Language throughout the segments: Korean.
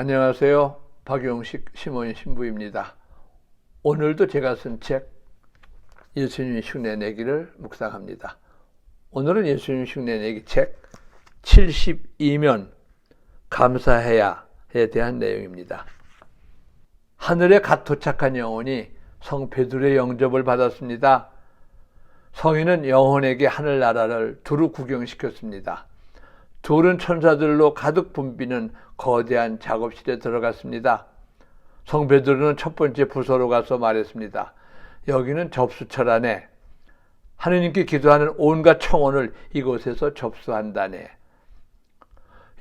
안녕하세요. 박용식 시몬 신부입니다. 오늘도 제가 쓴 책 예수님 흉내 내기를 묵상합니다. 오늘은 예수님 흉내 내기 책 72면 감사해야에 대한 내용입니다. 하늘에 갓 도착한 영혼이 성 베드로의 영접을 받았습니다. 성인은 영혼에게 하늘나라를 두루 구경시켰습니다. 둘은 천사들로 가득 붐비는 거대한 작업실에 들어갔습니다. 성 베드로는 첫 번째 부서로 가서 말했습니다. 여기는 접수처라네. 하느님께 기도하는 온갖 청혼을 이곳에서 접수한다네.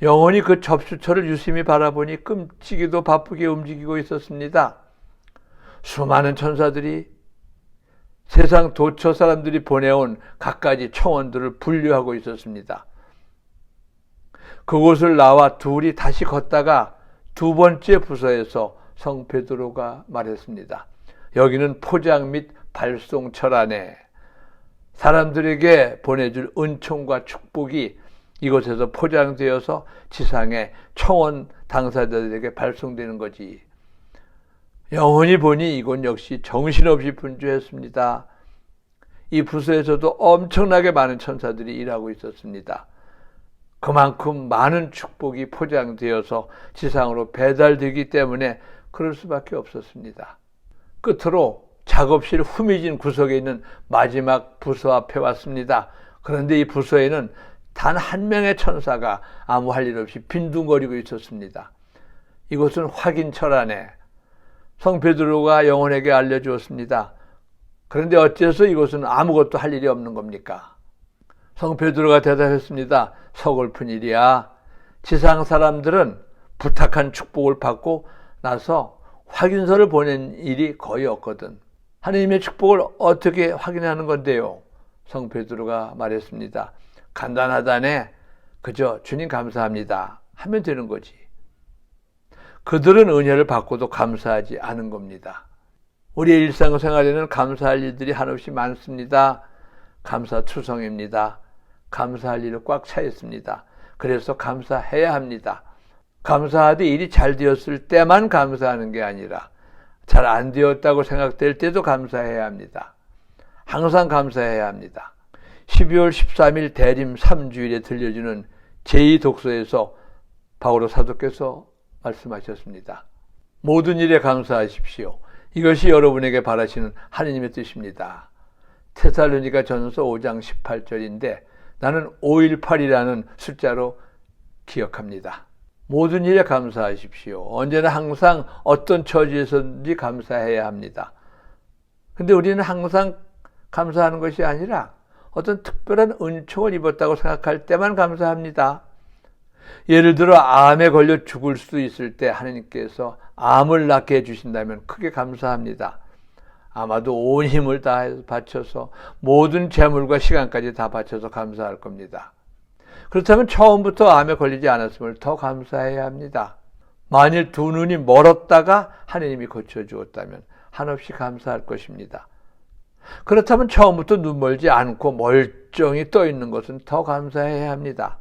영혼이 그 접수처를 유심히 바라보니 끔찍이도 바쁘게 움직이고 있었습니다. 수많은 천사들이 세상 도처 사람들이 보내온 갖가지 청혼들을 분류하고 있었습니다. 그곳을 나와 둘이 다시 걷다가 두 번째 부서에서 성 베드로가 말했습니다. 여기는 포장 및 발송처라네. 사람들에게 보내줄 은총과 축복이 이곳에서 포장되어서 지상의 청원 당사자들에게 발송되는 거지. 영원히 보니 이곳 역시 정신없이 분주했습니다. 이 부서에서도 엄청나게 많은 천사들이 일하고 있었습니다. 그만큼 많은 축복이 포장되어서 지상으로 배달되기 때문에 그럴 수밖에 없었습니다. 끝으로 작업실 후미진 구석에 있는 마지막 부서 앞에 왔습니다. 그런데 이 부서에는 단 한 명의 천사가 아무 할 일 없이 빈둥거리고 있었습니다. 이곳은 확인처라네. 성 베드로가 영혼에게 알려주었습니다. 그런데 어째서 이곳은 아무것도 할 일이 없는 겁니까? 성 베드로가 대답했습니다. 서글픈 일이야. 지상 사람들은 부탁한 축복을 받고 나서 확인서를 보낸 일이 거의 없거든. 하느님의 축복을 어떻게 확인하는 건데요? 성 베드로가 말했습니다. 간단하다네. 그저 주님 감사합니다 하면 되는 거지. 그들은 은혜를 받고도 감사하지 않은 겁니다. 우리의 일상생활에는 감사할 일들이 한없이 많습니다. 감사투성입니다. 감사할 일은 꽉 차 있습니다. 그래서 감사해야 합니다. 감사하되 일이 잘 되었을 때만 감사하는 게 아니라 잘 안 되었다고 생각될 때도 감사해야 합니다. 항상 감사해야 합니다. 12월 13일 대림 3주일에 들려주는 제2독서에서 바오로 사도께서 말씀하셨습니다. 모든 일에 감사하십시오. 이것이 여러분에게 바라시는 하느님의 뜻입니다. 테살로니가 전서 5장 18절인데 나는 518이라는 숫자로 기억합니다. 모든 일에 감사하십시오. 언제나 항상 어떤 처지에서든지 감사해야 합니다. 근데 우리는 항상 감사하는 것이 아니라 어떤 특별한 은총을 입었다고 생각할 때만 감사합니다. 예를 들어 암에 걸려 죽을 수 있을 때 하느님께서 암을 낫게 해주신다면 크게 감사합니다. 아마도 온 힘을 다 바쳐서 모든 재물과 시간까지 다 바쳐서 감사할 겁니다. 그렇다면 처음부터 암에 걸리지 않았음을 더 감사해야 합니다. 만일 두 눈이 멀었다가 하느님이 고쳐주었다면 한없이 감사할 것입니다. 그렇다면 처음부터 눈 멀지 않고 멀쩡히 떠 있는 것은 더 감사해야 합니다.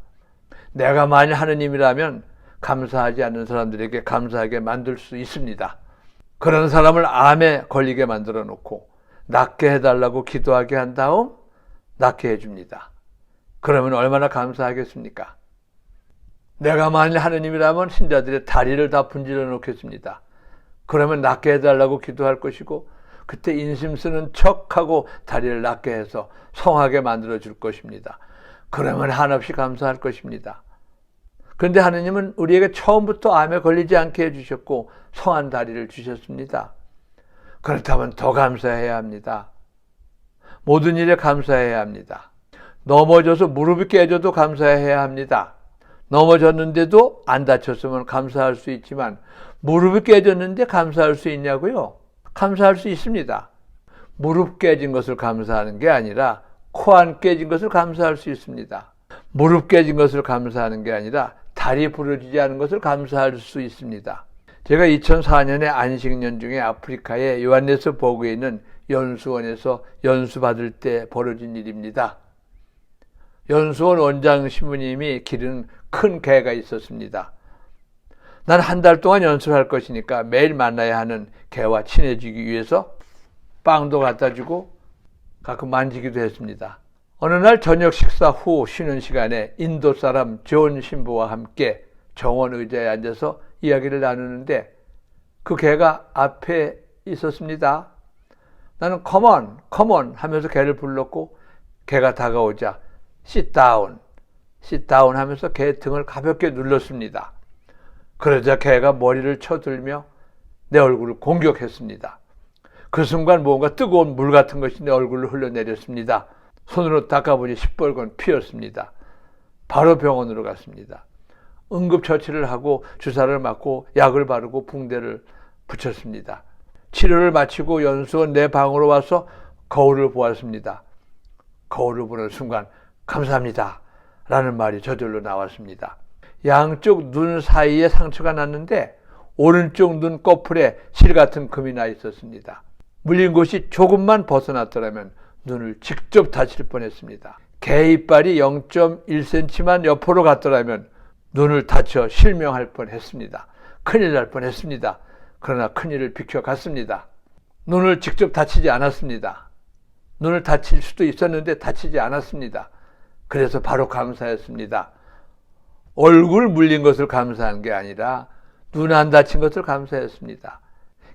내가 만일 하느님이라면 감사하지 않는 사람들에게 감사하게 만들 수 있습니다. 그런 사람을 암에 걸리게 만들어 놓고 낫게 해달라고 기도하게 한 다음 낫게 해줍니다. 그러면 얼마나 감사하겠습니까? 내가 만일 하느님이라면 신자들의 다리를 다 분질러 놓겠습니다. 그러면 낫게 해달라고 기도할 것이고 그때 인심 쓰는 척하고 다리를 낫게 해서 성하게 만들어 줄 것입니다. 그러면 한없이 감사할 것입니다. 그런데 하느님은 우리에게 처음부터 암에 걸리지 않게 해주셨고 성한 다리를 주셨습니다. 그렇다면 더 감사해야 합니다. 모든 일에 감사해야 합니다. 넘어져서 무릎이 깨져도 감사해야 합니다. 넘어졌는데도 안 다쳤으면 감사할 수 있지만 무릎이 깨졌는데 감사할 수 있냐고요? 감사할 수 있습니다. 무릎 깨진 것을 감사하는 게 아니라 코 안 깨진 것을 감사할 수 있습니다. 무릎 깨진 것을 감사하는 게 아니라 다리 부러지지 않은 것을 감사할 수 있습니다. 제가 2004년에 안식년 중에 아프리카의 요한네스버그에 있는 연수원에서 연수받을 때 벌어진 일입니다. 연수원 원장 신부님이 기르는 큰 개가 있었습니다. 난 한 달 동안 연수할 것이니까 매일 만나야 하는 개와 친해지기 위해서 빵도 갖다 주고 가끔 만지기도 했습니다. 어느 날 저녁 식사 후 쉬는 시간에 인도 사람 존 신부와 함께 정원 의자에 앉아서 이야기를 나누는데 그 개가 앞에 있었습니다. 나는 come on 하면서 개를 불렀고 개가 다가오자 sit down 하면서 개 등을 가볍게 눌렀습니다. 그러자 개가 머리를 쳐들며 내 얼굴을 공격했습니다. 그 순간 뭔가 뜨거운 물 같은 것이 내 얼굴을 흘러내렸습니다. 손으로 닦아보니 시뻘건 피였습니다. 바로 병원으로 갔습니다. 응급처치를 하고 주사를 맞고 약을 바르고 붕대를 붙였습니다. 치료를 마치고 연수원 내 방으로 와서 거울을 보았습니다. 거울을 보는 순간 감사합니다 라는 말이 저절로 나왔습니다. 양쪽 눈 사이에 상처가 났는데 오른쪽 눈 꺼풀에 실 같은 금이 나 있었습니다. 물린 곳이 조금만 벗어났더라면 눈을 직접 다칠 뻔했습니다. 개 이빨이 0.1cm만 옆으로 갔더라면 눈을 다쳐 실명할 뻔했습니다. 큰일 날 뻔했습니다. 그러나 큰일을 비켜갔습니다. 눈을 직접 다치지 않았습니다. 눈을 다칠 수도 있었는데 다치지 않았습니다. 그래서 바로 감사했습니다. 얼굴 물린 것을 감사한 게 아니라 눈 안 다친 것을 감사했습니다.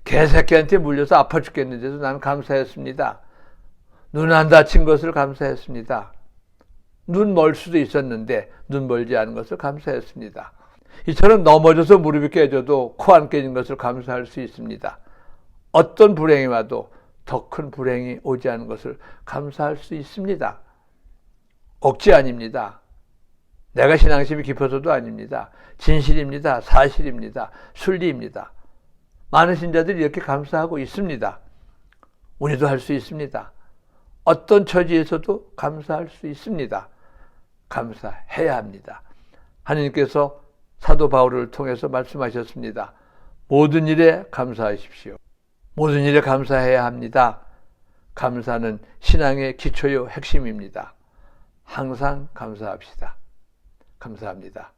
개새끼한테 물려서 아파 죽겠는데도 난 감사했습니다. 눈 안 다친 것을 감사했습니다. 눈 멀 수도 있었는데 눈 멀지 않은 것을 감사했습니다. 이처럼 넘어져서 무릎이 깨져도 코 안 깨진 것을 감사할 수 있습니다. 어떤 불행이 와도 더 큰 불행이 오지 않은 것을 감사할 수 있습니다. 억지 아닙니다. 내가 신앙심이 깊어서도 아닙니다. 진실입니다. 사실입니다. 순리입니다. 많은 신자들이 이렇게 감사하고 있습니다. 우리도 할 수 있습니다. 어떤 처지에서도 감사할 수 있습니다. 감사해야 합니다. 하느님께서 사도 바울을 통해서 말씀하셨습니다. 모든 일에 감사하십시오. 모든 일에 감사해야 합니다. 감사는 신앙의 기초요 핵심입니다. 항상 감사합시다. 감사합니다.